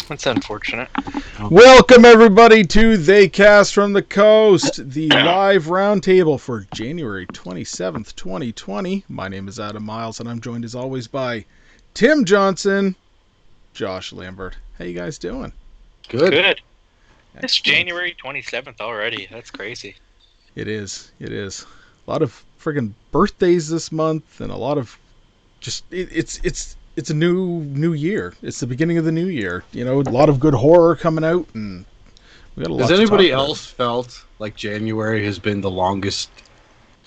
That's unfortunate. Welcome everybody to They Cast from the Coast, the live roundtable for January 27th, 2020. My name is Adam Miles, and I'm joined as always by Tim Johnson, Josh Lambert. How you guys doing? Good. Excellent. It's January 27th already. That's crazy. It is. A lot of friggin' birthdays this month, and a lot of just it's a new year. It's the beginning of the new year. You know, a lot of good horror coming out, and we got a lot. Has anybody else felt like January has been the longest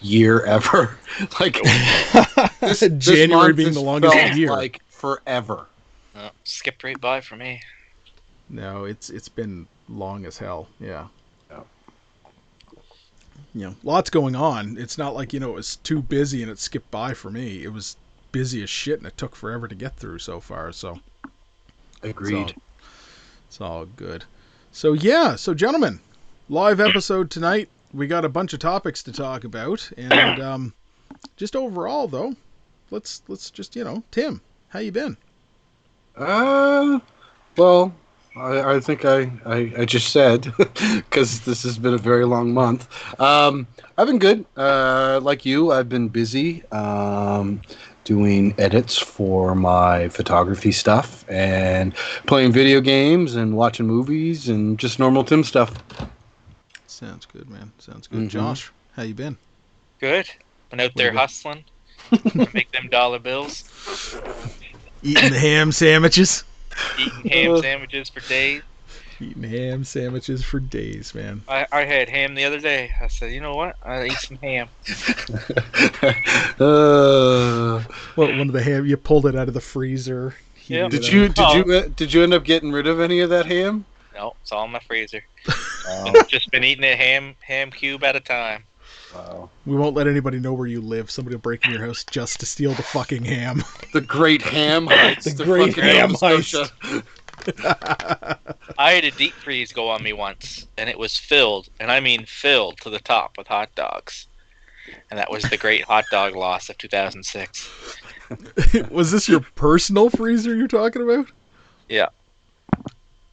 year ever? Like this January being the longest year, like forever. Skipped right by for me. No, it's been long as hell. Yeah. You know, lots going on. It's not like, it was too busy and it skipped by for me. It was busy as shit and it took forever to get through so far. So agreed. It's all good. So gentlemen, live episode tonight. We got a bunch of topics to talk about, and just overall though, let's just, Tim, how you been? Well, I think I just said, because this has been a very long month. I've been good. Like you, I've been busy doing edits for my photography stuff and playing video games and watching movies and just normal Tim stuff. Sounds good, man. Sounds good. Mm-hmm. Josh, how you been? Good. Been out there hustling to make them dollar bills. Eating the ham sandwiches. Eating ham sandwiches for days. Eating ham sandwiches for days, man. I had ham the other day. I said, you know what? I'll eat some ham. One of the ham, you pulled it out of the freezer. Yeah. Did you end up getting rid of any of that ham? No, it's all in my freezer. I've just been eating a ham cube at a time. Wow. We won't let anybody know where you live. Somebody will break in your house just to steal the fucking ham. The great ham heist. The great ham heist. I had a deep freeze go on me once, and it was filled, and I mean filled to the top with hot dogs. And that was the great hot dog loss of 2006. Was this your personal freezer you're talking about? Yeah.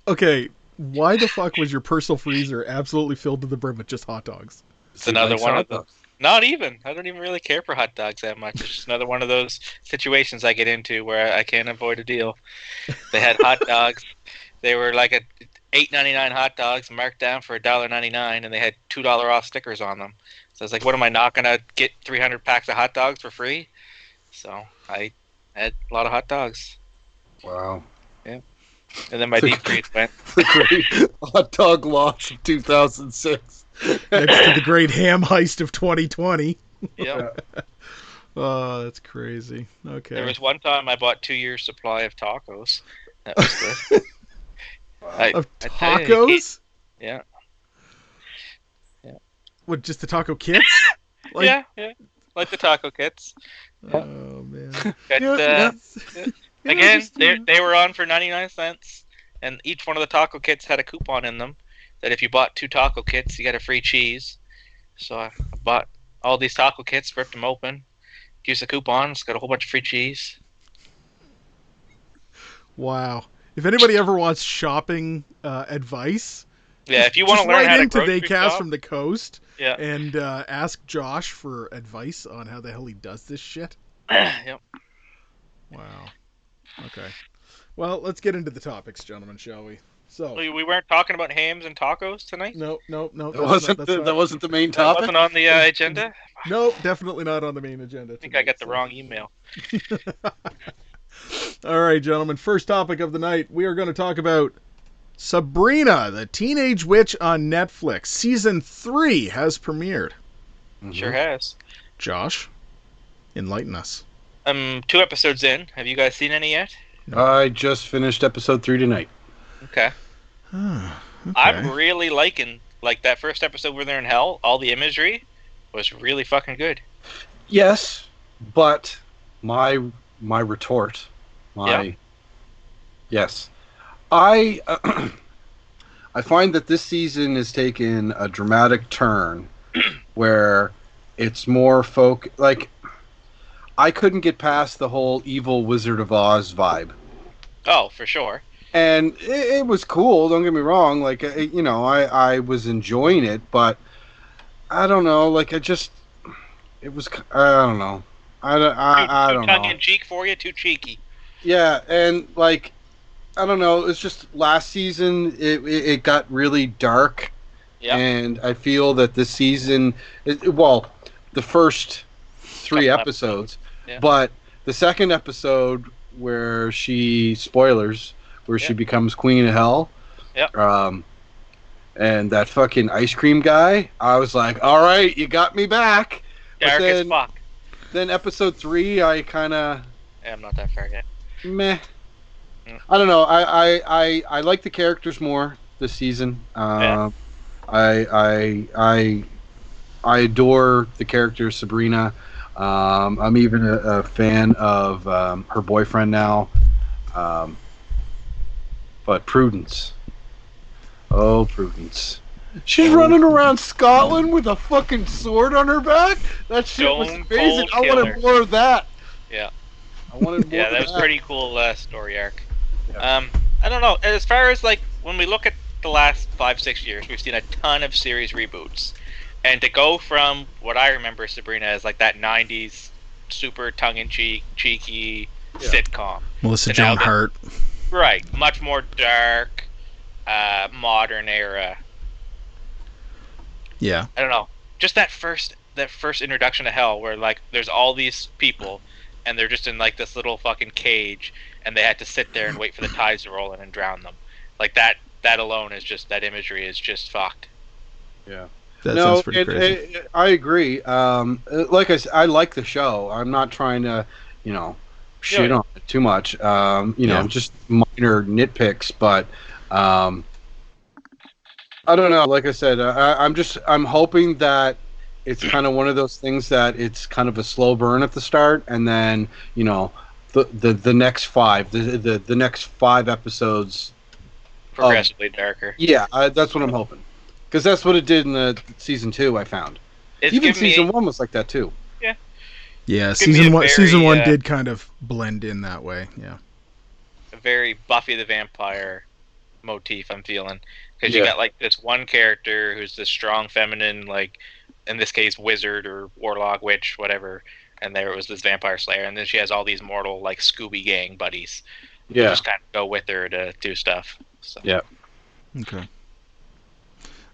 Okay, why the fuck was your personal freezer absolutely filled to the brim with just hot dogs? It's another one of those. Not even. I don't even really care for hot dogs that much. It's just another one of those situations I get into where I can't avoid a deal. They had hot dogs. They were like a $8.99 hot dogs marked down for $1.99, and they had $2 off stickers on them. So I was like, what am I not going to get 300 packs of hot dogs for free? So I had a lot of hot dogs. Wow. Yeah. And then my deep freeze went. The great hot dog loss of 2006. Next to the great ham heist of 2020. Yep. Oh, that's crazy. Okay. There was one time I bought 2 years' supply of tacos. That was good. Of tacos? Yeah. What, just the taco kits? Yeah. Like the taco kits. Oh, man. Again, they were on for 99 cents, and each one of the taco kits had a coupon in them that if you bought 2 taco kits, you got a free cheese. So I bought all these taco kits, ripped them open, used the coupons, got a whole bunch of free cheese. Wow. If anybody ever wants shopping advice, if you want to learn how to grocery They Cast shop from the Coast, Yeah. And ask Josh for advice on how the hell he does this shit. Yep. Wow. Okay. Well, let's get into the topics, gentlemen, shall we? So, We weren't talking about hams and tacos tonight. no. That wasn't the main That topic. wasn't on the agenda. No, definitely not on the main agenda. I think I got the wrong email. All right, gentlemen. First topic of the night. We are going to talk about Sabrina, the Teenage Witch on Netflix. Season 3 has premiered. Mhm. Sure has. Josh, enlighten us. 2 episodes in. Have you guys seen any yet? I just finished episode 3 tonight. Okay. Okay. I'm really liking that first episode where they're in hell. All the imagery was really fucking good. Yes, but my retort, yes, I I find that this season has taken a dramatic turn where it's more I couldn't get past the whole evil Wizard of Oz vibe. Oh, for sure. And it was cool. Don't get me wrong. I was enjoying it, but I don't know. It was. I don't know. I don't know. Tongue in cheek for you, too cheeky. Yeah, and I don't know. It's just last season it got really dark. Yeah. And I feel that this season, the first 3 episodes, yeah. But the second episode where she becomes Queen of Hell. Yep. And that fucking ice cream guy, I was like, all right, you got me back. Dark as fuck. Then episode 3, I kind of... Yeah, I'm not that far yet. Meh. I don't know. I like the characters more this season. Yeah. I adore the character Sabrina. I'm even a fan of her boyfriend now. But Prudence. Oh, Prudence. She's running around Scotland with a fucking sword on her back? That shit was Stone amazing. Cold I wanted more of that. Yeah. I wanted more Yeah, of that was that. pretty cool story arc. Yeah. I don't know. As far as when we look at the last 5-6 years, we've seen a ton of series reboots, and to go from what I remember Sabrina as that '90s super tongue-in-cheek, cheeky sitcom, Melissa And Joan now Hart. right, much more dark, modern era. Yeah. I don't know. Just that first introduction to hell, where there's all these people, and they're just in this little fucking cage, and they had to sit there and wait for the tides to roll in and drown them. That alone is just, that imagery is just fucked. Yeah. That sounds pretty crazy. I agree. Like I said, I like the show. I'm not trying to, shit on it too much. Just minor nitpicks, but I don't know. Like I said, I'm hoping that it's kind of one of those things that it's kind of a slow burn at the start, and then the next 5 the next 5 episodes Progressively darker. Yeah, that's what I'm hoping. Because that's what it did in the season 2. I found It's even giving me season 1 was like that too. Yeah, It's gonna be season a one. very, Season 1 did kind of blend in that way. Yeah. a very Buffy the Vampire motif I'm feeling, because you got this one character who's this strong feminine, in this case wizard or warlock, witch, whatever, and there was this vampire slayer, and then she has all these mortal Scooby Gang buddies who just kind of go with her to do stuff. So. Yeah. Okay.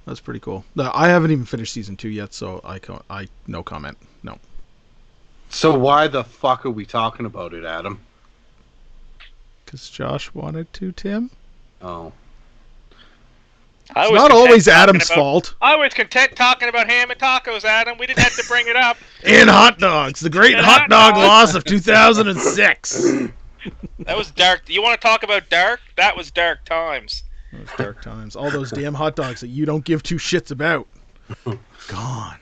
That's pretty cool. No, I haven't even finished season 2 yet, so I no comment. No. So why the fuck are we talking about it, Adam? Because Josh wanted to, Tim. Oh. It's not always Adam's fault. I was content talking about ham and tacos, Adam. We didn't have to bring it up. And hot dogs, the great And hot hot dog dogs. loss of 2006. That was dark. You want to talk about dark? That was dark times. Those dark times. All those damn hot dogs that you don't give 2 shits about. Gone.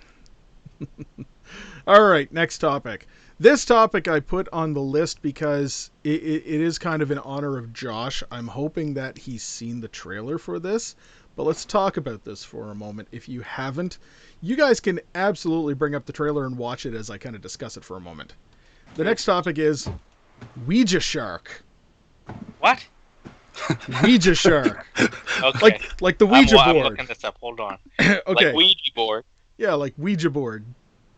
All right, next topic. This topic I put on the list because it is kind of in honor of Josh. I'm hoping that he's seen the trailer for this. But let's talk about this for a moment. If you haven't, you guys can absolutely bring up the trailer and watch it as I kind of discuss it for a moment. The next topic is Ouija Shark. What? Ouija Shark. Okay. Like the Ouija I'm board. looking this up. Hold on. Okay. Like Ouija board. Yeah, like Ouija board.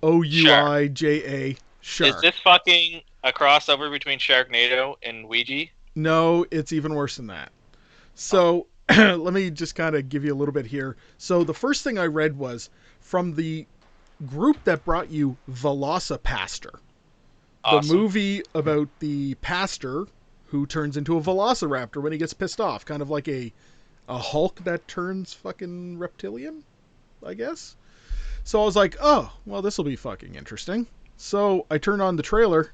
Ouija Shark. Is this fucking a crossover between Sharknado and Ouija? No, it's even worse than that. So let me just kind of give you a little bit here. So the first thing I read was from the group that brought you Velocipastor, Awesome. the movie about the pastor who turns into a velociraptor when he gets pissed off, kind of like a Hulk that turns fucking reptilian, I guess. So I was like, oh, well, this will be fucking interesting. So I turned on the trailer,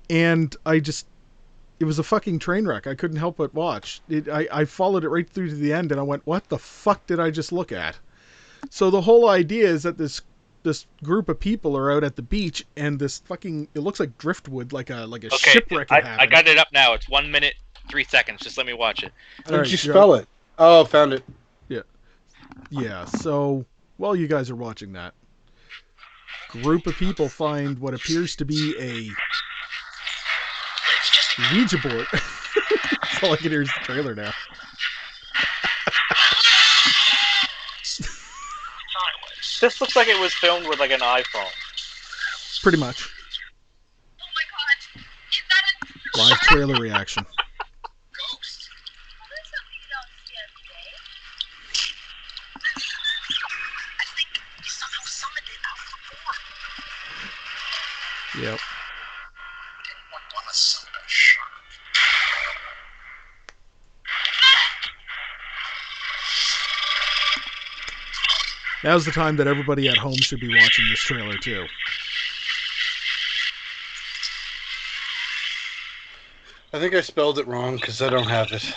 and it was a fucking train wreck. I couldn't help but watch. I followed it right through to the end, and I went, what the fuck did I just look at? So the whole idea is that this group of people are out at the beach, and this fucking, it looks like driftwood, like a Okay, shipwreck had I happened. got it up now. It's 1 minute 3 seconds. Just let me watch it. How did you spell it? Oh, found it. Yeah, so while you guys are watching that, group of people find what appears to be a Ouija board. That's all I can hear is the trailer now. This looks like it was filmed with like an iPhone. Pretty much. Oh my god! Is that a Live trailer reaction. ghost? Well, there's something you don't see every day. I think you somehow summoned it out of the form. Yep. Anyone want to summon a shark? Now's the time that everybody at home should be watching this trailer too. I think I spelled it wrong because I don't have it.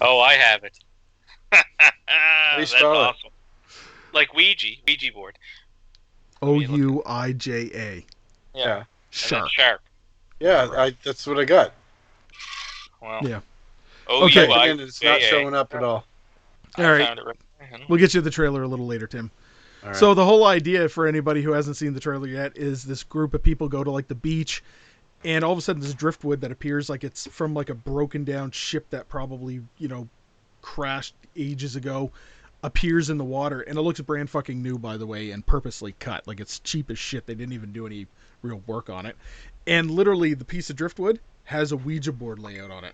Oh, I have it. do you That's spell it? awesome. Like Ouija board. Ouija. Yeah. And then Shark. shark. Yeah, that's what I got. Well, Yeah. O-U-I-J-A. Okay. And it's not showing up at all. I All right. found it right. We'll get you the trailer a little later, Tim. All right. So the whole idea for anybody who hasn't seen the trailer yet is this group of people go to like the beach, and all of a sudden this driftwood that appears like it's from like a broken down ship that probably, crashed ages ago appears in the water, and it looks brand fucking new, by the way, and purposely cut. Like it's cheap as shit. They didn't even do any real work on it. And literally the piece of driftwood has a Ouija board layout on it.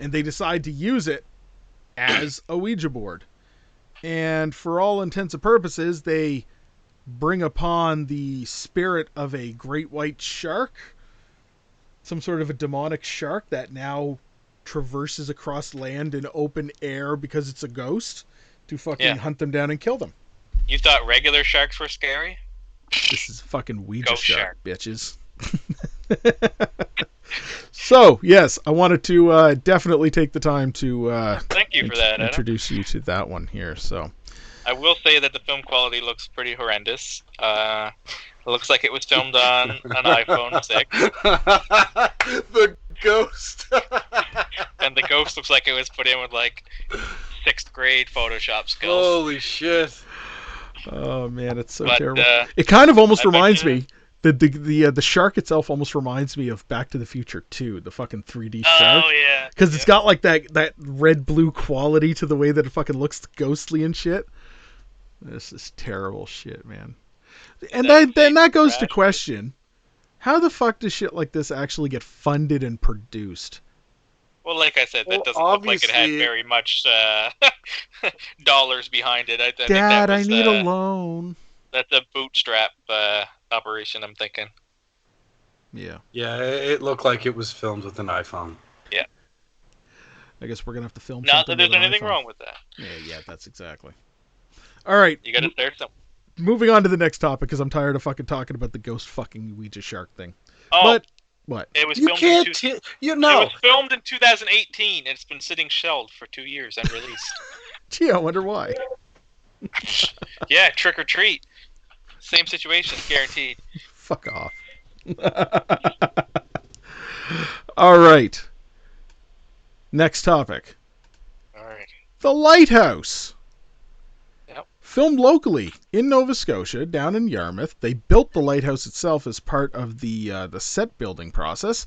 And they decide to use it as a Ouija board. And for all intents and purposes, they bring upon the spirit of a great white shark, some sort of a demonic shark that now traverses across land in open air because it's a ghost to fucking hunt them down and kill them. You thought regular sharks were scary? This is a fucking Ouija Ghost shark, bitches. So, yes, I wanted to definitely take the time to Thank you for that, Adam. introduce you to that one here. So, I will say that the film quality looks pretty horrendous. It looks like it was filmed on an iPhone 6, The ghost. and the ghost looks like it was put in with like 6th grade Photoshop skills. Holy shit. oh man, it's so But, terrible. It kind of almost I bet reminds you- me. The shark itself almost reminds me of Back to the Future 2, the fucking 3D shark. Oh yeah, Because it's got like that red-blue quality to the way that it fucking looks ghostly and shit. This is terrible shit, man. And then that goes to question, how the fuck does shit like this actually get funded and produced? Well, like I said, that Well, doesn't look like it had obviously- very much dollars behind it. I think Dad, that I was, need a loan. That's a bootstrap operation, I'm thinking. Yeah. Yeah, it looked like it was filmed with an iPhone. I guess we're going to have to film Not something that there's with an anything iPhone. wrong with that. Yeah, that's exactly. All right. You gotta start something. Moving on to the next topic because I'm tired of fucking talking about the ghost fucking Ouija shark thing. Oh, But, what? it was You filmed can't. It No. was filmed in 2018. It's been sitting shelved for 2 years unreleased. Gee, I wonder why. Yeah, trick or treat. Same situation, guaranteed. Fuck off. All right. Next topic. All right. The Lighthouse. Yep. Filmed locally in Nova Scotia, down in Yarmouth. They built the lighthouse itself as part of the set building process.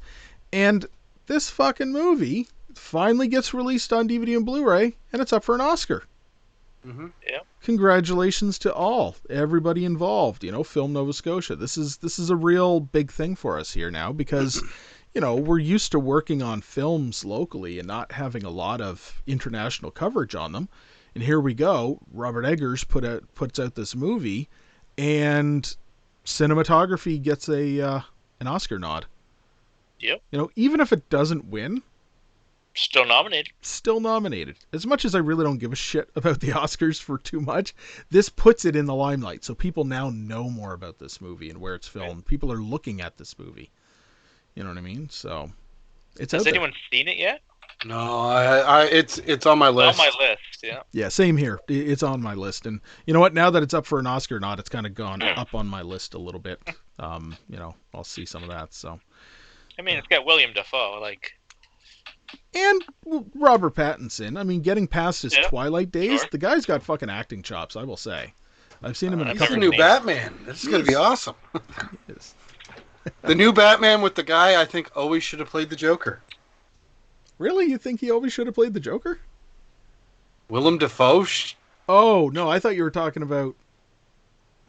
And this fucking movie finally gets released on DVD and Blu-ray, and it's up for an Oscar. Mm-hmm. Congratulations to everybody involved. Film Nova Scotia. This is a real big thing for us here now because we're used to working on films locally and not having a lot of international coverage on them. And here we go. Robert Eggers puts out this movie, and cinematography gets an Oscar nod. Yep. Even if it doesn't win, Still nominated. still nominated. As much as I really don't give a shit about the Oscars for too much, this puts it in the limelight. So people now know more about this movie and where it's filmed. Right. People are looking at this movie. You know what I mean? So it's Has out there. anyone seen it yet? No, it's on my It's list. on my list, yeah. Yeah, same here. It's on my list. And you know what? Now that it's up for an Oscar nod, it's kind of gone up on my list a little bit. I'll see some of that. So. I mean, it's got William Dafoe, And Robert Pattinson. I mean, getting past his Yeah, Twilight days, sure. the guy's got fucking acting chops, I will say. I've seen him in a He's He's couple the of new Batman. This is going to be awesome. movies. The new Batman with the guy I think always should have played the Joker. Really? You think he always should have played the Joker? Willem Dafoe. Oh, no, I thought you were talking about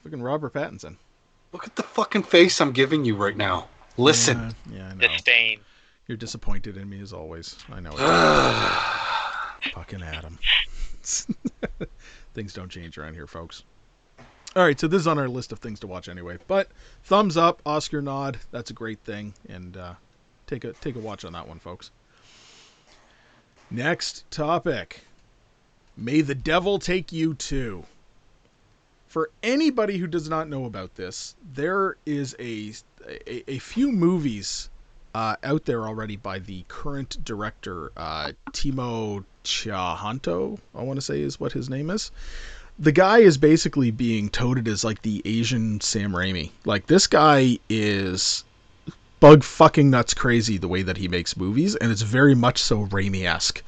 fucking Robert Pattinson. Look at the fucking face I'm giving you right now. Listen. Yeah, I know. Disdain. You're disappointed in me as always. I know it. Fucking Adam. Things don't change around here, folks. All right, so this is on our list of things to watch anyway. But thumbs up, Oscar nod. That's a great thing, and take a watch on that one, folks. Next topic: May the Devil Take You To. For anybody who does not know about this, there is a few movies out there already by the current director, Timo Tchahanto, I want to say is what his name is. The guy is basically being touted as like the Asian Sam Raimi. Like, this guy is bug fucking nuts crazy the way that he makes movies, and it's very much so Raimi-esque.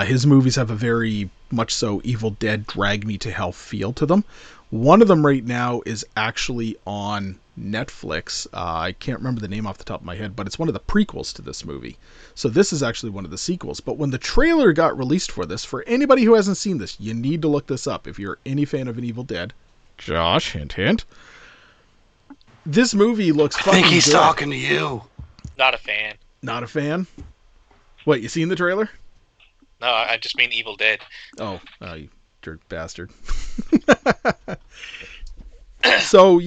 His movies have a very much so Evil Dead, Drag Me to Hell feel to them. One of them right now is actually on Netflix. I can't remember the name off the top of my head, but it's one of the prequels to this movie. So this is actually one of the sequels. But when the trailer got released for this, for anybody who hasn't seen this, you need to look this up if you're any fan of an Evil Dead. Josh, hint, hint. This movie looks I fucking think he's good. talking to you. Not a fan. Not a fan? What, you seen the trailer? No, I just mean Evil Dead. Oh, you jerk bastard. So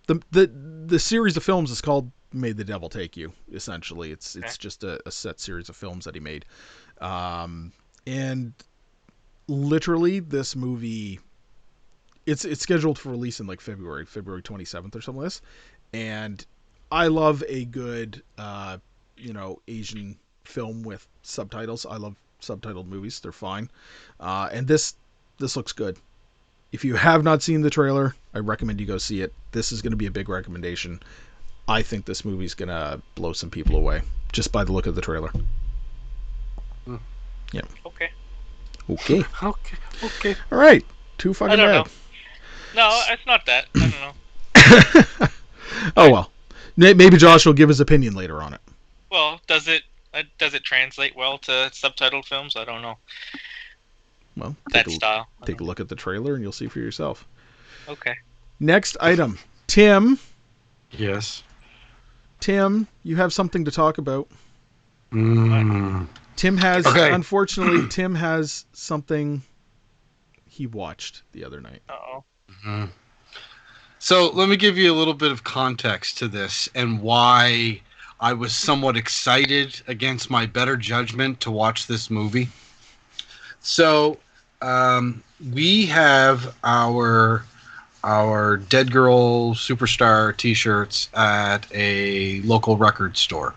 the series of films is called May the Devil Take You. Essentially, it's just a set series of films that he made, and literally this movie, it's scheduled for release in like February 27th or something like this, and I love a good Asian film with subtitles. I love subtitled movies; they're fine, and this looks good. If you have not seen the trailer, I recommend you go see it. This is going to be a big recommendation. I think this movie's going to blow some people away just by the look of the trailer. Yeah. Okay. Okay. Okay. All right. Too fucking I don't bad. know. No, it's not that. I don't know. Oh well. Maybe Josh will give his opinion later on it. Well, does it translate well to subtitled films? I don't know. Well, That style. take a look at the trailer and you'll see for yourself. Okay. Next item. Tim, Yes. you have something to talk about. Mm. Tim has, Okay. unfortunately, Tim has something he watched the other night. Uh-oh. Mhm. So let me give you a little bit of context to this and why I was somewhat excited against my better judgment to watch this movie. So we have our Dead Girl Superstar T-shirts at a local record store,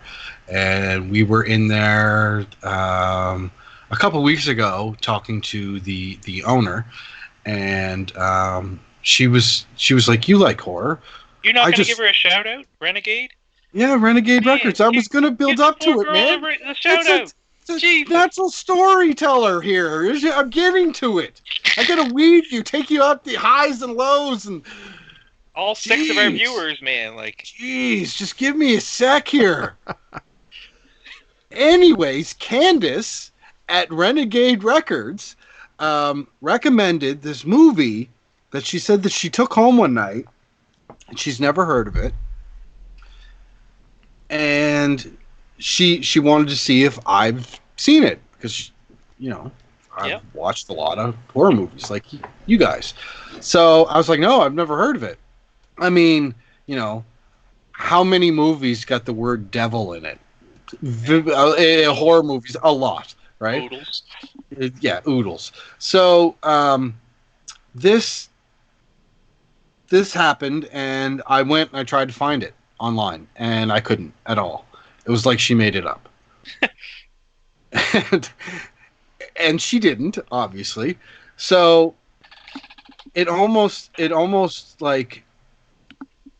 and we were in there a couple weeks ago talking to the owner, and she was like, "You like horror?" You're not I going to just- give her a shout out, Renegade? Yeah, Renegade Man, Records. I was gonna build Give up the poor to it, girl man. The shout out. It's a Jesus. natural storyteller here. I'm giving to it. I gotta weed you, take you up the highs and lows, and All 6 of our Jeez. viewers, man. Like, jeez, just give me a sec here. Anyways, Candace at Renegade Records recommended this movie that she said that she took home one night, and she's never heard of it. and she wanted to see if I've seen it because I've Yep. watched a lot of horror movies like you guys. So I was like, no, I've never heard of it. I mean, how many movies got the word devil in it? Horror movies, a lot, right? Oodles. Yeah, oodles. So this happened, and I went and I tried to find it online, and I couldn't at all. It was like she made it up. and she didn't, obviously. So it almost like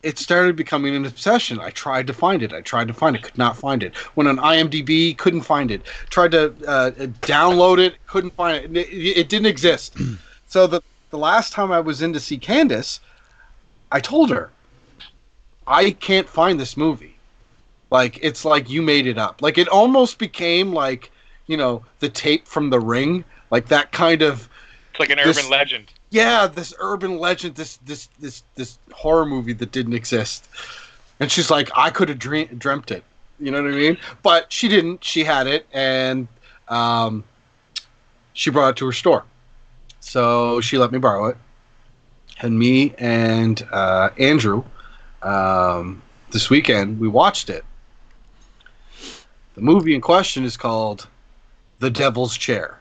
it started becoming an obsession. I tried to find it, could not find it. Went on IMDb, couldn't find it. Tried to download it, couldn't find it. It didn't exist. So the last time I was in to see Candace, I told her, I can't find this movie. Like, it's like you made it up. Like, it almost became like, the tape from The Ring, like that kind of. It's like an urban legend. Yeah, this urban legend, this horror movie that didn't exist. And she's like, I could have dreamt it. You know what I mean? But she didn't. She had it, and she brought it to her store. So she let me borrow it. And me and Andrew, this weekend, we watched it. The movie in question is called The Devil's Chair.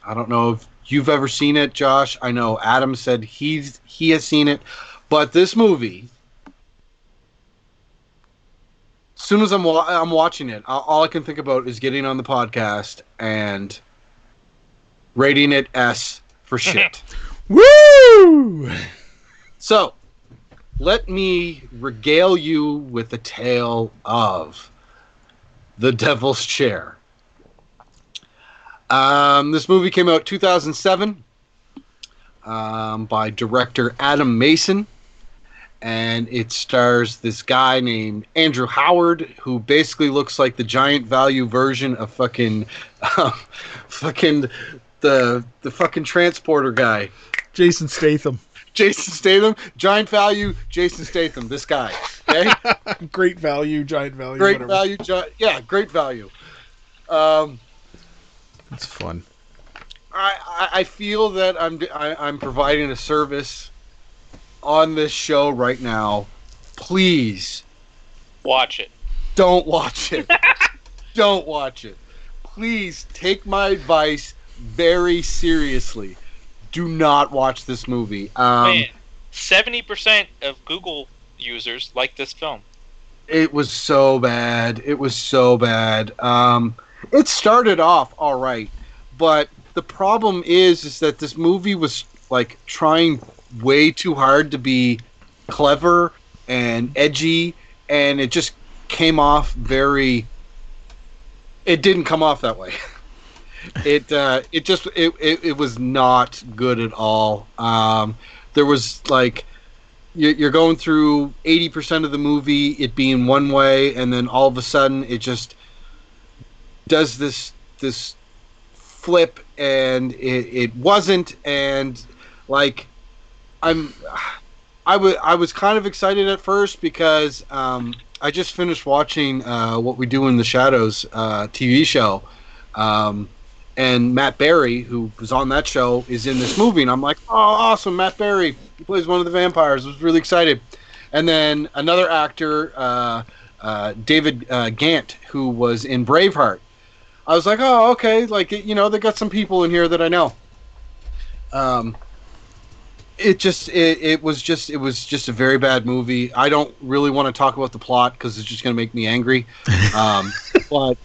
I don't know if you've ever seen it, Josh. I know Adam said he has seen it. But this movie, as soon as I'm watching it, all I can think about is getting on the podcast and rating it S for shit. Woo! So, let me regale you with the tale of The Devil's Chair. This movie came out 2007 by director Adam Mason, and it stars this guy named Andrew Howard, who basically looks like the Giant Value version of fucking the fucking transporter guy. Jason Statham. Jason Statham, Giant Value, Jason Statham, this guy. Okay? Great value, giant value. Great whatever. value, great value. It's fun. I feel that I'm providing a service on this show right now. Please Watch it. don't watch it. Don't watch it. Please take my advice very seriously. Do not watch this movie. Man, 70% of Google users like this film. It was so bad. It was so bad. It started off all right, but the problem is that this movie was like trying way too hard to be clever and edgy, and it just came off very. It didn't come off that way. It was not good at all. There was like you're going through 80% of the movie it being one way, and then all of a sudden it just does this flip, and it wasn't. And like I was kind of excited at first because I just finished watching What We Do in the Shadows TV show. And Matt Berry, who was on that show, is in this movie. And I'm like, oh, awesome, Matt Berry. He plays one of the vampires. I was really excited. And then another actor, David Gant, who was in Braveheart. I was like, oh, okay. Like, they got some people in here that I know. It was just a very bad movie. I don't really want to talk about the plot because it's just going to make me angry. But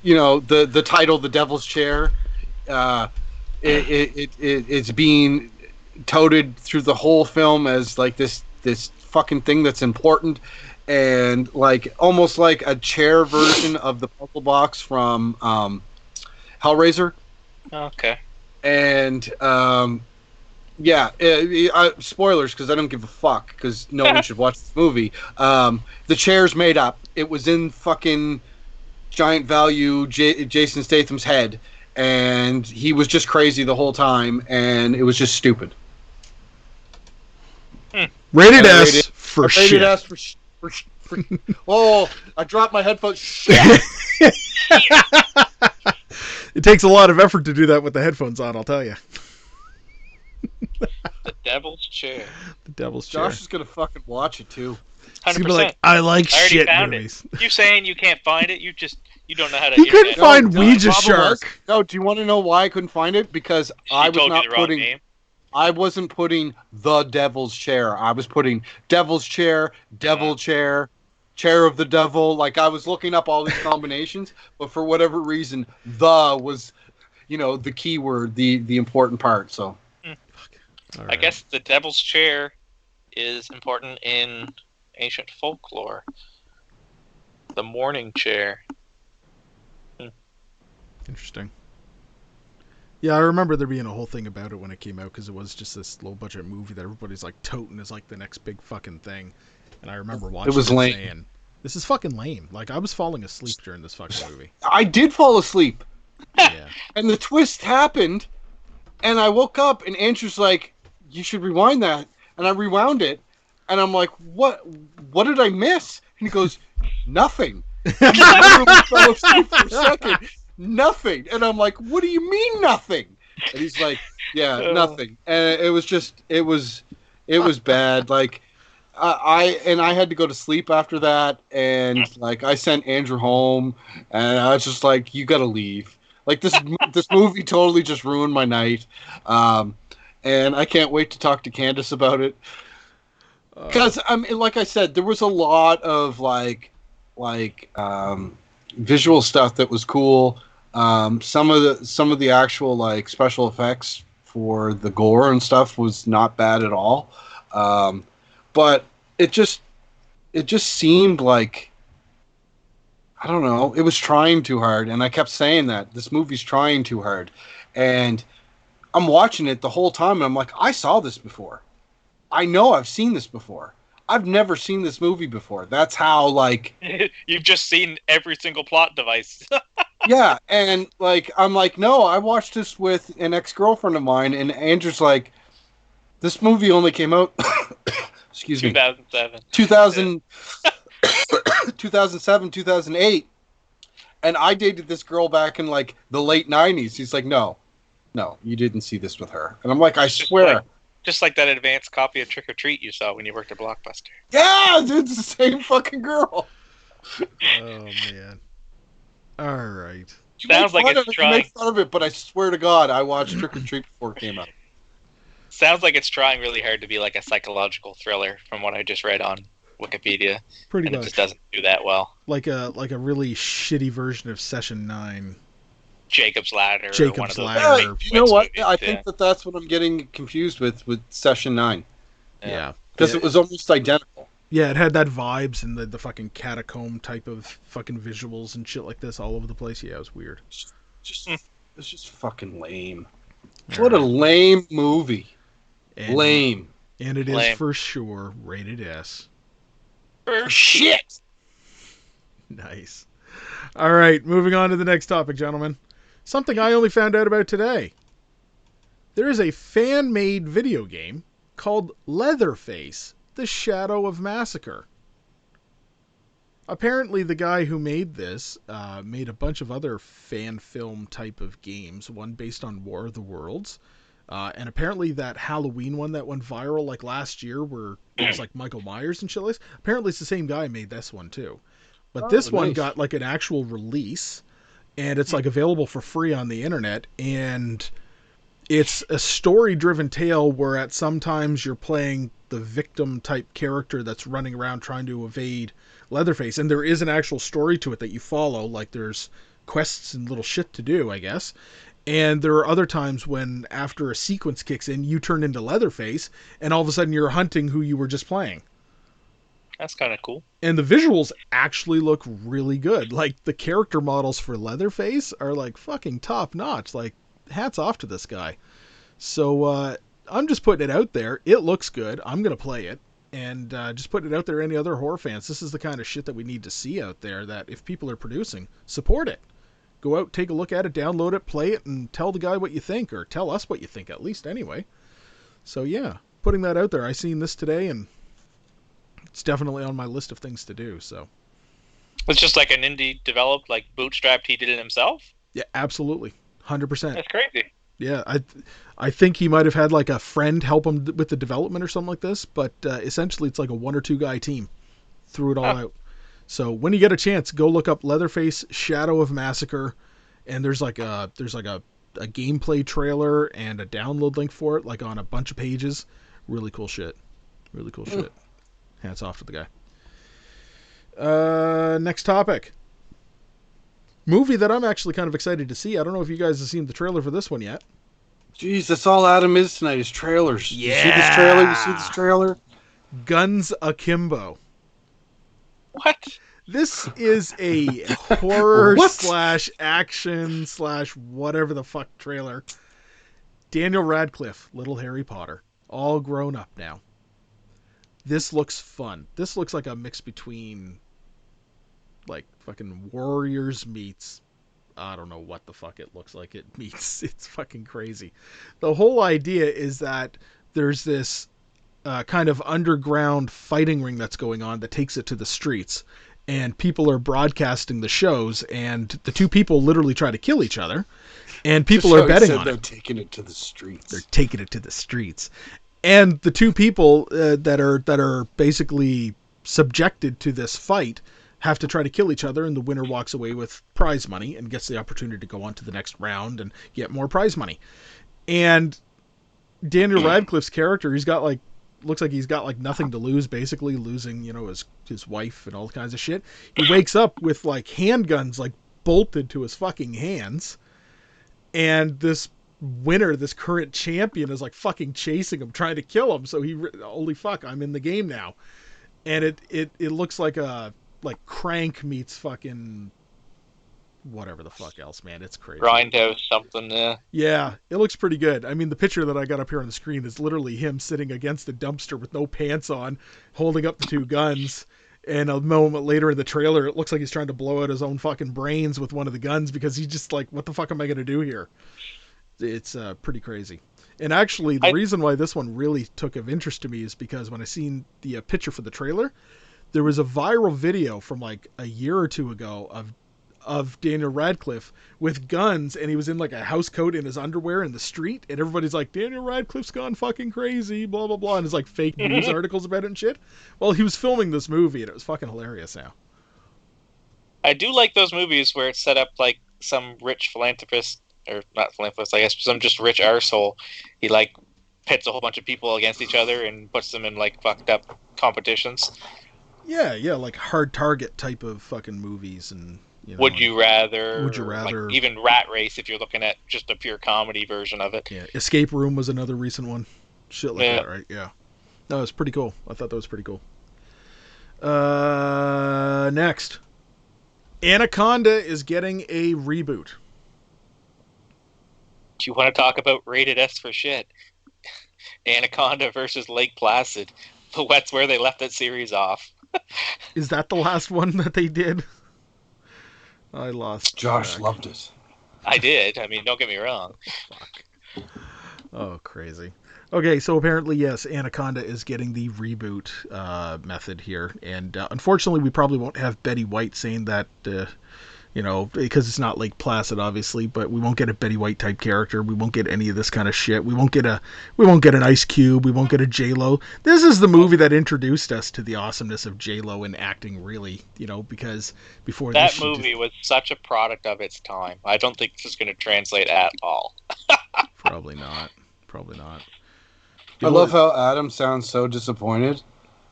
the title, The Devil's Chair, it's being touted through the whole film as like this fucking thing that's important, and like almost like a chair version of the puzzle box from Hellraiser. Okay. And spoilers because I don't give a fuck because no one should watch this movie. The chair's made up. It was in fucking Giant Value Jason Statham's head, and he was just crazy the whole time, and it was just stupid. Rated S for shit. Rated S Oh, I dropped my headphones. Shit! It takes a lot of effort to do that with the headphones on, I'll tell you. The Devil's Chair. The Devil's Chair. Josh is gonna fucking watch it too. He's 100%. gonna be like, I like I already shit found movies. it. You saying you can't find it? You don't know how to. He couldn't internet. find No, Ouija the problem was- Shark. No, do you want to know why I couldn't find it? Because She I was told not you the wrong putting. name. I wasn't putting the Devil's Chair. I was putting Devil's Chair, Devil Chair, Chair of the Devil. Like I was looking up all these combinations, but for whatever reason, the was, the keyword, the important part. So All I right. guess the Devil's Chair is important in ancient folklore. The Morning Chair. Interesting. Yeah, I remember there being a whole thing about it when it came out because it was just this low budget movie that everybody's like toting as like the next big fucking thing. And I remember watching was it lame. saying, this is fucking lame. Like I was falling asleep during this fucking movie. I did fall asleep, Yeah. and the twist happened, and I woke up, and Andrew's like, "You should rewind that," and I rewound it, and I'm like, "What? What did I miss?" And he goes, "Nothing." I literally fell asleep for a second. Nothing. And I'm like, what do you mean nothing? And he's like, yeah, nothing. And it was bad. Like I had to go to sleep after that, and like I sent Andrew home, and I was just like, you gotta leave. Like this movie totally just ruined my night. And I can't wait to talk to Candace about it. Because like I said, there was a lot of like visual stuff that was cool. Some of the actual like special effects for the gore and stuff was not bad at all. But it just seemed like, I don't know, it was trying too hard, and I kept saying that this movie's trying too hard. And I'm watching it the whole time, and I'm like, I saw this before. I know I've seen this before. I've never seen this movie before. That's how, like... You've just seen every single plot device. Yeah, and, like, I'm like, no, I watched this with an ex-girlfriend of mine, and Andrew's like, this movie only came out... excuse me. 2007. 2007, 2008. And I dated this girl back in, like, the late 90s. He's like, no, you didn't see this with her. And I'm like, I swear... Just like that advanced copy of Trick or Treat you saw when you worked at Blockbuster. Yeah, dude, it's the same fucking girl. Oh man. All right. Sounds like it's You trying. make fun of it, but I swear to God, I watched Trick or Treat before it came out. Sounds like it's trying really hard to be like a psychological thriller, from what I just read on Wikipedia, Pretty and it much just doesn't do that well. like a really shitty version of Session 9. Jacob's Ladder. Or Jacob's one of those Ladder. Yeah, you know what? movies, I think that's what I'm getting confused with Session 9. Yeah. Because it was almost identical. Yeah, it had that vibes and the fucking catacomb type of fucking visuals and shit like this all over the place. Yeah, it was weird. It's just fucking lame. What a lame movie. And, Lame. And it is Lame. for sure rated S. Shit! Nice. All right, moving on to the next topic, gentlemen. Something I only found out about today. There is a fan-made video game called Leatherface: The Shadow of Massacre. Apparently, the guy who made this made a bunch of other fan film type of games, one based on War of the Worlds, and apparently that Halloween one that went viral like last year where it was like Michael Myers and shit like this. Apparently it's the same guy who made this one too. But this one nice. got like an actual release, and it's like available for free on the internet, and it's a story-driven tale where at sometimes you're playing the victim type character that's running around trying to evade Leatherface, and there is an actual story to it that you follow, like there's quests and little shit to do, I guess. And there are other times when after a sequence kicks in, you turn into Leatherface, and all of a sudden you're hunting who you were just playing. That's kind of cool. And the visuals actually look really good. Like, the character models for Leatherface are, like, fucking top-notch. Like, hats off to this guy. So, I'm just putting it out there. It looks good. I'm going to play it. And just putting it out there to any other horror fans. This is the kind of shit that we need to see out there, that if people are producing, support it. Go out, take a look at it, download it, play it, and tell the guy what you think. Or tell us what you think, at least, anyway. So, yeah. Putting that out there. I seen this today, and it's definitely on my list of things to do. So It's just like an indie developed, like bootstrapped. He did it himself. yeah, absolutely, 100%. That's crazy. Yeah, I think he might have had like a friend help him with the development or something like this, but essentially it's like a 1 or 2 guy team. Threw it all out. So when you get a chance, go look up Leatherface Shadow of Massacre, and there's like a gameplay trailer and a download link for it, like on a bunch of pages. Really cool shit. Really cool shit. Hats off to the guy. Next topic. Movie that I'm actually kind of excited to see. I don't know if you guys have seen the trailer for this one yet. Jeez, that's all Adam is tonight is trailers. Yeah. You see this trailer? You see this trailer? Guns Akimbo. What? This is a horror What? slash action slash whatever the fuck trailer. Daniel Radcliffe, little Harry Potter, all grown up now. This looks fun. This looks like a mix between like fucking Warriors meets I don't know what the fuck it looks like it meets. It's fucking crazy. The whole idea is that there's this kind of underground fighting ring that's going on that takes it to the streets, and people are broadcasting the shows, and the two people literally try to kill each other, and people are betting on they're it. taking it to the streets. They're taking it to the streets, and the two people that are basically subjected to this fight have to try to kill each other, and the winner walks away with prize money and gets the opportunity to go on to the next round and get more prize money. And Daniel Radcliffe's character, looks like he's got like nothing to lose, basically losing, his wife and all kinds of shit. He wakes up with like handguns like bolted to his fucking hands, and this winner, this current champion, is like fucking chasing him, trying to kill him. So holy fuck, I'm in the game now. And it looks like Crank meets fucking whatever the fuck else, man. It's crazy. Grindhouse something, yeah. Yeah, it looks pretty good. I mean, the picture that I got up here on the screen is literally him sitting against a dumpster with no pants on, holding up the two guns. And a moment later in the trailer, it looks like he's trying to blow out his own fucking brains with one of the guns because he's just like, what the fuck am I going to do here? It's pretty crazy. And actually, the reason why this one really took of interest to me is because when I seen the picture for the trailer, there was a viral video from like a year or two ago of Daniel Radcliffe with guns, and he was in like a house coat in his underwear in the street, and everybody's like, Daniel Radcliffe's gone fucking crazy, blah blah blah, and there's like fake news articles about it and shit. Well, he was filming this movie, and it was fucking hilarious now. I do like those movies where it's set up like some rich philanthropist, or not philanthropist, I guess, some just rich arsehole. He like pits a whole bunch of people against each other and puts them in like fucked up competitions. Yeah, like Hard Target type of fucking movies. And Would you rather? Like even Rat Race, if you're looking at just a pure comedy version of it. Yeah, Escape Room was another recent one. Shit like that, right? Yeah. No, it was pretty cool. I thought that was pretty cool. Next. Anaconda is getting a reboot. Do you want to talk about rated S for shit? Anaconda versus Lake Placid. That's where they left that series off. Is that the last one that they did? I lost Josh track. loved it. I did. I mean, don't get me wrong. Fuck. Oh, crazy. Okay, so apparently, yes, Anaconda is getting the reboot method here. And unfortunately, we probably won't have Betty White saying that, because it's not Lake Placid, obviously, but we won't get a Betty White type character. We won't get any of this kind of shit. We won't get an Ice Cube. We won't get a J-Lo. This is the movie that introduced us to the awesomeness of J-Lo in acting, really, because before that this, movie was such a product of its time. I don't think this is going to translate at all. Probably not. I love how Adam sounds so disappointed.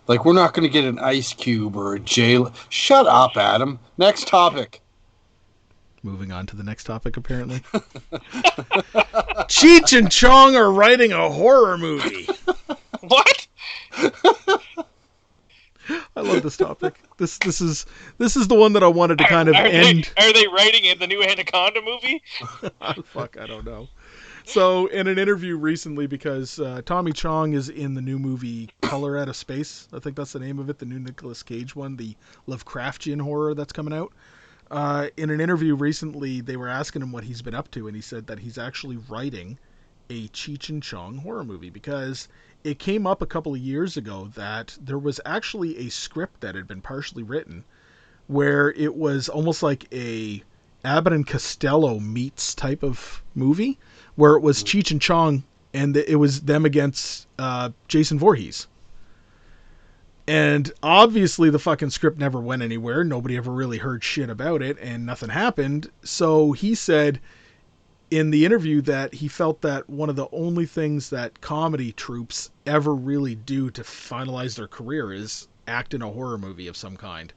Like, we're not going to get an Ice Cube or a J-Lo. Shut up, Adam. Next topic. Moving on to the next topic, apparently. Cheech and Chong are writing a horror movie. What? I love this topic. This is the one that I wanted to kind of end. Are they writing in the new Anaconda movie? Fuck, I don't know. So, in an interview recently, because Tommy Chong is in the new movie Color Out of Space, I think that's the name of it, the new Nicolas Cage one, the Lovecraftian horror that's coming out. In an interview recently, they were asking him what he's been up to, and he said that he's actually writing a Cheech and Chong horror movie, because it came up a couple of years ago that there was actually a script that had been partially written where it was almost like a Abbott and Costello meets type of movie, where it was Cheech and Chong and it was them against Jason Voorhees. And obviously the fucking script never went anywhere. Nobody ever really heard shit about it and nothing happened. So he said in the interview that he felt that one of the only things that comedy troupes ever really do to finalize their career is act in a horror movie of some kind.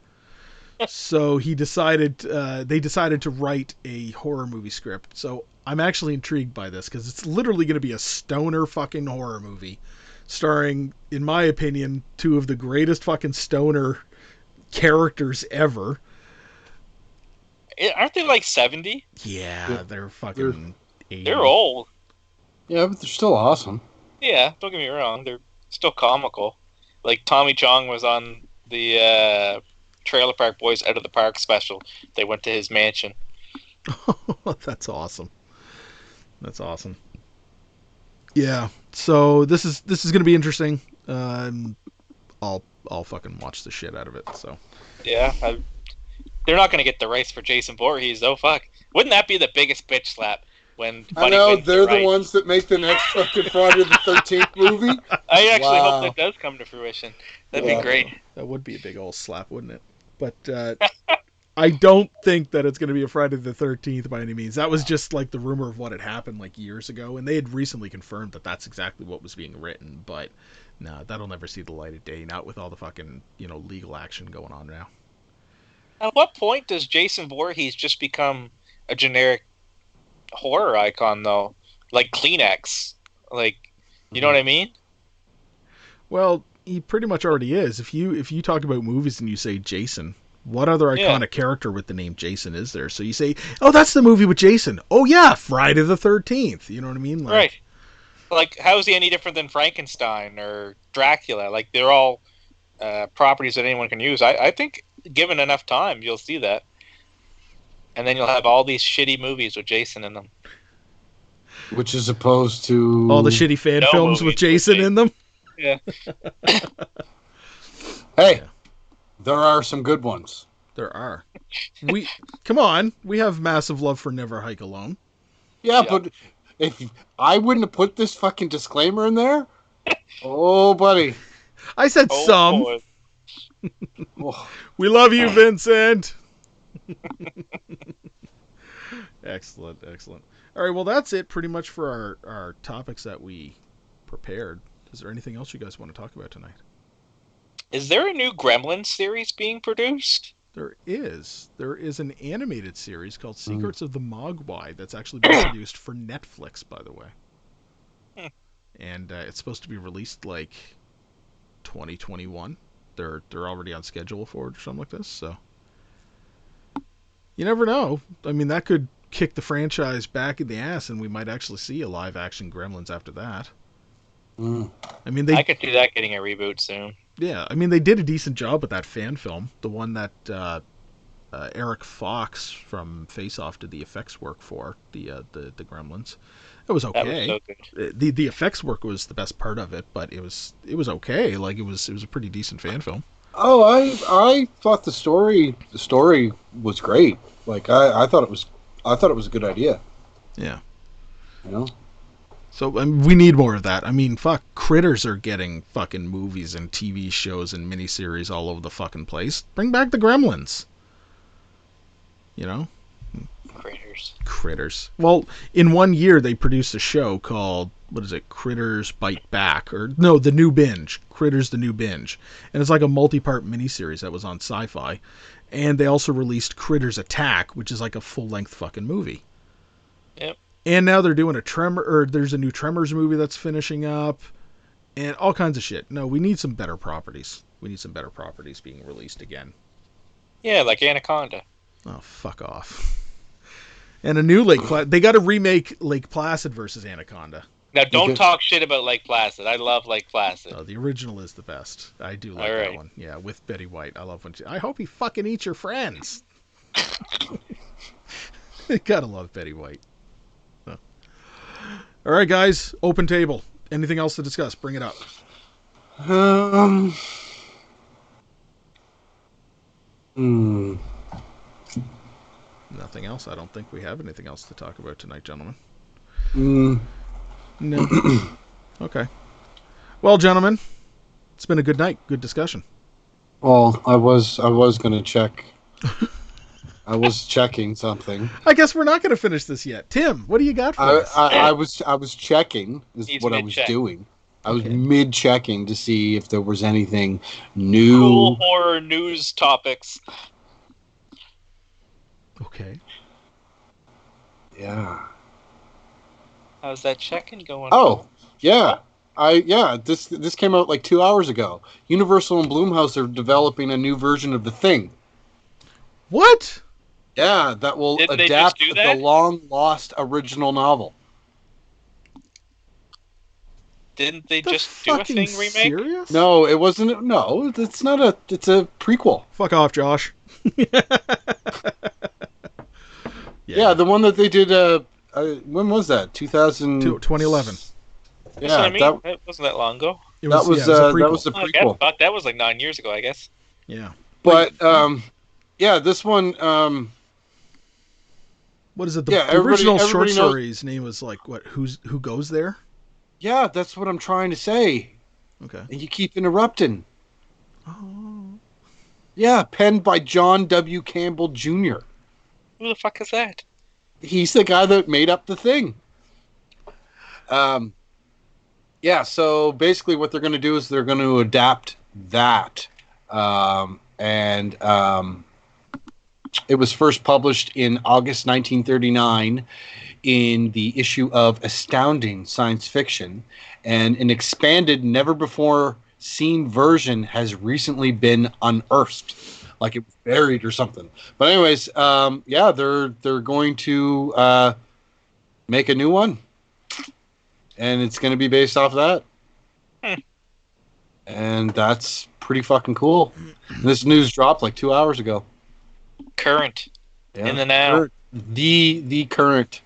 So they decided to write a horror movie script. So I'm actually intrigued by this because it's literally going to be a stoner fucking horror movie starring, in my opinion, two of the greatest fucking stoner characters ever. Aren't they like 70? Yeah, they're fucking 80. They're old. Yeah, but they're still awesome. Yeah, don't get me wrong. They're still comical. Like Tommy Chong was on the Trailer Park Boys Out of the Park special. They went to his mansion. That's awesome. That's awesome. Yeah. So this is going to be interesting. I'll fucking watch the shit out of it. So. Yeah, they're not going to get the rights for Jason Voorhees though. Fuck, wouldn't that be the biggest bitch slap? When I know they're the ones that make the next fucking Friday the 13th movie. I actually hope that does come to fruition. That'd be great. That would be a big old slap, wouldn't it? But I don't think that it's going to be a Friday the 13th by any means. That was just like the rumor of what had happened like years ago, and they had recently confirmed that that's exactly what was being written. But no, that'll never see the light of day. Not with all the fucking legal action going on now. At what point does Jason Voorhees just become a generic horror icon though, like Kleenex? Like, you know what I mean? Well, he pretty much already is. If you talk about movies and you say Jason, what other iconic character with the name Jason is there? So you say, oh, that's the movie with Jason. Oh yeah, Friday the 13th. You know what I mean? Like, right. Like, how is he any different than Frankenstein or Dracula? Like, they're all properties that anyone can use. I think given enough time, you'll see that. And then you'll have all these shitty movies with Jason in them. Which is opposed to... all the shitty fan films with Jason in them? Yeah. Hey, there are some good ones. There are. Come on. We have massive love for Never Hike Alone. Yeah, but if I wouldn't have put this fucking disclaimer in there, oh, buddy. I said some. Oh. We love you, Vincent. Excellent. All right, well, that's it pretty much for our topics that we prepared. Is there anything else you guys want to talk about tonight? Is there a new Gremlins series being produced? There is. There is an animated series called Secrets of the Mogwai that's actually being produced for Netflix, by the way. And it's supposed to be released like 2021. They're already on schedule for it or something like this, so you never know. I mean, that could kick the franchise back in the ass, and we might actually see a live-action Gremlins after that. I mean, I could see that getting a reboot soon. Yeah, I mean, they did a decent job with that fan film, the one that Eric Fox from Face Off did the effects work for, the Gremlins. It was okay. That was so good. The effects work was the best part of it, but it was okay. Like, it was a pretty decent fan film. Oh, I thought the story was great. Like, I thought it was a good idea. Yeah. You know? So we need more of that. I mean, fuck, Critters are getting fucking movies and TV shows and miniseries all over the fucking place. Bring back the Gremlins. You know? Critters. Well, in 1 year they produced a show called, what is it, Critters Bite Back, or no, The New Binge. Critters The New Binge. And it's like a multi-part miniseries that was on Sci-Fi. And they also released Critters Attack, which is like a full-length fucking movie. Yep. And now they're doing there's a new Tremors movie that's finishing up, and all kinds of shit. No, we need some better properties. We need some better properties being released again. Yeah, like Anaconda. Oh, fuck off. And a new Lake Placid. They got to remake Lake Placid versus Anaconda. Now, don't talk shit about Lake Placid. I love Lake Placid. No, the original is the best. I do like that one. Yeah, with Betty White. I love when I hope he fucking eats your friends. Gotta love Betty White. All right, guys. Open table. Anything else to discuss? Bring it up. Hmm. Nothing else. I don't think we have anything else to talk about tonight, gentlemen. Mm. No. Okay. Well, gentlemen, it's been a good night. Good discussion. Well, I was going to check. I was checking something. I guess we're not going to finish this yet. Tim, what do you got for us? I was checking is He's what I was mid-check. doing. I was Okay. mid-checking to see if there was anything new. Cool horror news topics. Okay. Yeah. How's that checking going? Oh, yeah. This came out like 2 hours ago. Universal and Blumhouse are developing a new version of The Thing. What? Yeah, that will Didn't they adapt just do the that? long-lost original novel. Didn't they The just do a fucking Thing remake? serious? No, it wasn't. No, it's not a. It's a prequel. Fuck off, Josh. Yeah, the one that they did. When was that? 2011. That's what I mean. that That wasn't that long ago. It that was a prequel. that was the Oh, I guess, prequel. fuck, that was like 9 years ago, I guess. Yeah. But yeah, this one. What is it? The Yeah, everybody- original short everybody knows- story's name was like what? Who goes there? Yeah, that's what I'm trying to say. Okay. And you keep interrupting. Oh. Yeah, penned by John W. Campbell Jr. Who the fuck is that? He's the guy that made up The Thing. Yeah, so basically what they're going to do is they're going to adapt that. It was first published in August 1939 in the issue of Astounding Science Fiction, and an expanded, never-before-seen version has recently been unearthed. Like it was buried or something. But anyways, yeah, they're going to make a new one, and it's going to be based off that. And that's pretty fucking cool. This news dropped like 2 hours ago. Current. Yeah. In the now. The current.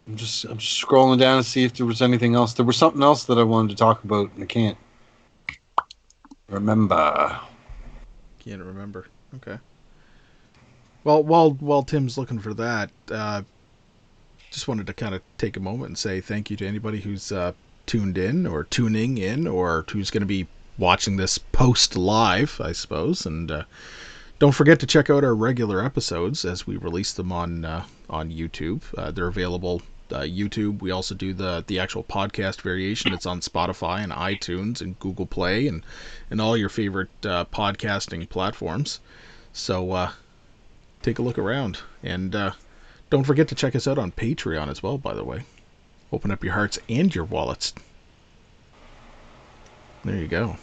I'm just scrolling down to see if there was anything else. There was something else that I wanted to talk about, and I can't remember. Can't remember. Okay. Well, while Tim's looking for that, just wanted to kind of take a moment and say thank you to anybody who's tuned in or tuning in or who's going to be watching this post live, I suppose. And don't forget to check out our regular episodes as we release them on YouTube. They're available YouTube. We also do the actual podcast variation. It's on Spotify and iTunes and Google Play and all your favorite podcasting platforms. So take a look around. And don't forget to check us out on Patreon as well, by the way. Open up your hearts and your wallets. There you go.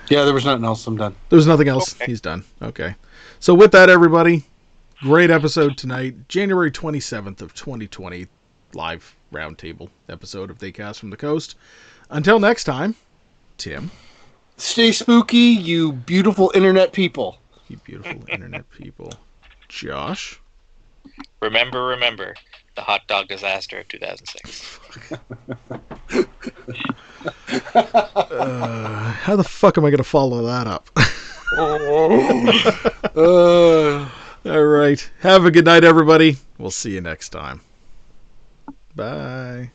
Yeah, there was nothing else. I'm done. There's nothing else. Okay. He's done. Okay. So with that, everybody, great episode tonight. January 27th of 2020. Live roundtable episode of They Cast from the Coast. Until next time, Tim. Stay spooky, you beautiful internet people. You beautiful internet people. Josh. Remember, the hot dog disaster of 2006. How the fuck am I going to follow that up? All right. Have a good night, everybody. We'll see you next time. Bye.